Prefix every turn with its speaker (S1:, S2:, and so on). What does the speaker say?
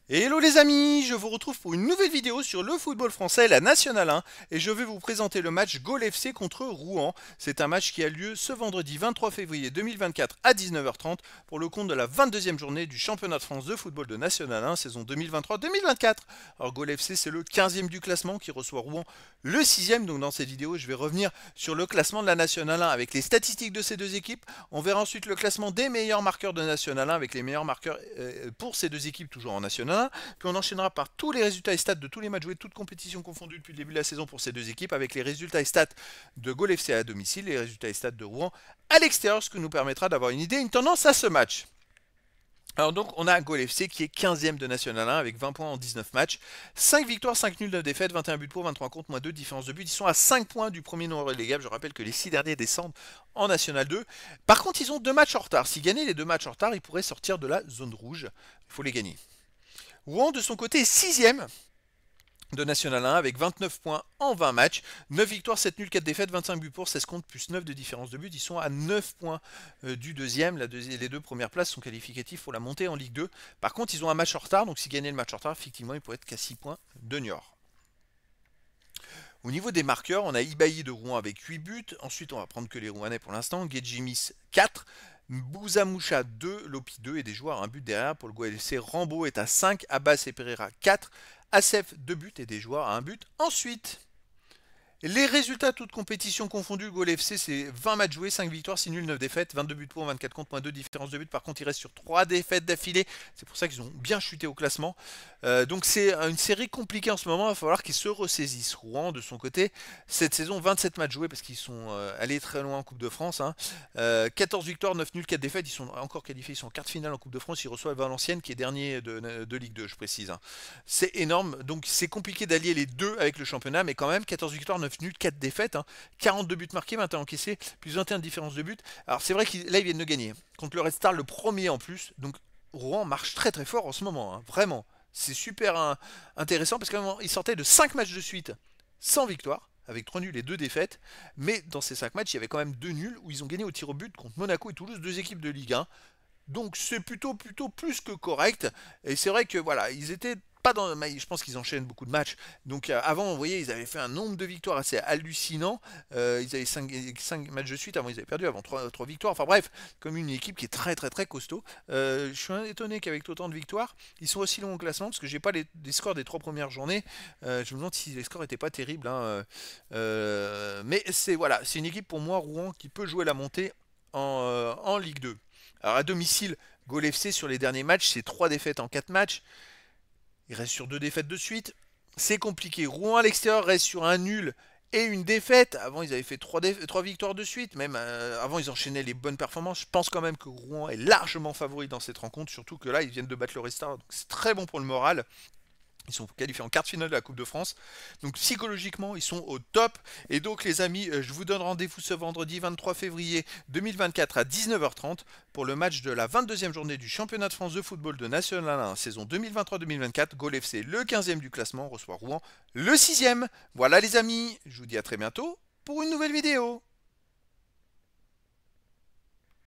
S1: Hello les amis, je vous retrouve pour une nouvelle vidéo sur le football français, la Nationale 1, et je vais vous présenter le match Gol FC contre Rouen. C'est un match qui a lieu ce vendredi 23 février 2024 à 19h30 pour le compte de la 22e journée du championnat de France de football de Nationale 1 saison 2023-2024. Alors Gol FC c'est le 15e du classement qui reçoit Rouen le 6e, donc dans cette vidéo je vais revenir sur le classement de la Nationale 1 avec les statistiques de ces deux équipes. On verra ensuite le classement des meilleurs marqueurs de Nationale 1 avec les meilleurs marqueurs pour ces deux équipes toujours en Nationale 1. Puis on enchaînera par tous les résultats et stats de tous les matchs joués, toutes compétitions confondues depuis le début de la saison pour ces deux équipes, avec les résultats et stats de Gol FC à domicile, les résultats et stats de Rouen à l'extérieur, ce qui nous permettra d'avoir une idée, une tendance à ce match. Alors donc on a Gol FC qui est 15e de National 1 avec 20 points en 19 matchs, 5 victoires, 5 nuls, 9 défaites, 21 buts pour, 23 contre, moins 2 différence de but. Ils sont à 5 points du premier non relégable. Je rappelle que les 6 derniers descendent en National 2. Par contre ils ont 2 matchs en retard. S'ils gagnaient les 2 matchs en retard, ils pourraient sortir de la zone rouge. Il faut les gagner. Rouen de son côté est 6e de National 1 avec 29 points en 20 matchs, 9 victoires, 7 nuls, 4 défaites, 25 buts pour, 16 contre, plus 9 de différence de but. Ils sont à 9 points du deuxième. Les deux premières places sont qualificatives pour la montée en Ligue 2. Par contre, ils ont un match en retard, donc s'ils gagnaient le match en retard, effectivement, ils pourraient être qu'à 6 points de Niort. Au niveau des marqueurs, on a Ibailly de Rouen avec 8 buts. Ensuite, on va prendre que les Rouennais pour l'instant. Gedjimis 4. Bouzamoucha 2, Lopi 2 et des joueurs à un but derrière. Pour le GOLC, Rambo est à 5, Abbas et Pereira 4, Assef 2 buts et des joueurs à un but. Ensuite, les résultats toutes compétitions confondues, Gol FC c'est 20 matchs joués, 5 victoires, 6 nuls, 9 défaites, 22 buts pour, 24 contre, moins 2 différence de but. Par contre, ils restent sur 3 défaites d'affilée. C'est pour ça qu'ils ont bien chuté au classement. Donc c'est une série compliquée en ce moment. Il va falloir qu'ils se ressaisissent. Rouen, de son côté, cette saison, 27 matchs joués parce qu'ils sont allés très loin en Coupe de France. 14 victoires, 9 nuls, 4 défaites. Ils sont encore qualifiés. Ils sont en quart de finale en Coupe de France. Ils reçoivent Valenciennes qui est dernier de Ligue 2, je précise. C'est énorme. Donc c'est compliqué d'allier les deux avec le championnat. Mais quand même, 14 victoires, 9 nuls, 4 défaites. 42 buts marqués, 21 encaissés, plus 21 de différence de but. Alors c'est vrai qu'ils là ils viennent de gagner. Contre le Red Star, le premier en plus. Donc Rouen marche très très fort en ce moment. Vraiment. C'est super intéressant parce qu'ils sortaient de 5 matchs de suite sans victoire, avec 3 nuls et 2 défaites. Mais dans ces 5 matchs, il y avait quand même 2 nuls où ils ont gagné au tir au but contre Monaco et Toulouse, deux équipes de Ligue 1. Donc c'est plutôt plus que correct. Et c'est vrai que voilà, ils étaient pas dans. Je pense qu'ils enchaînent beaucoup de matchs. Donc avant, vous voyez, ils avaient fait un nombre de victoires assez hallucinant. Ils avaient 5 matchs de suite. Avant, ils avaient perdu. Avant 3 victoires. Enfin bref, comme une équipe qui est très costaud. Je suis étonné qu'avec autant de victoires, ils sont aussi longs au classement parce que j'ai pas les scores des 3 premières journées. Je me demande si les scores étaient pas terribles. Mais c'est voilà, c'est une équipe pour moi Rouen qui peut jouer la montée en Ligue 2. Alors à domicile, Gol FC sur les derniers matchs, c'est 3 défaites en 4 matchs. Il reste sur 2 défaites de suite. C'est compliqué. Rouen à l'extérieur reste sur un nul et une défaite. Avant, ils avaient fait 3 victoires de suite. Même avant, ils enchaînaient les bonnes performances. Je pense quand même que Rouen est largement favori dans cette rencontre. Surtout que là, ils viennent de battre le Restart. Donc c'est très bon pour le moral. Ils sont qualifiés en quart de finale de la Coupe de France. Donc psychologiquement, ils sont au top. Et donc les amis, je vous donne rendez-vous ce vendredi 23 février 2024 à 19h30 pour le match de la 22e journée du championnat de France de football de National 1 saison 2023-2024. Gol FC, le 15e du classement, reçoit Rouen, le 6e. Voilà les amis, je vous dis à très bientôt pour une nouvelle vidéo.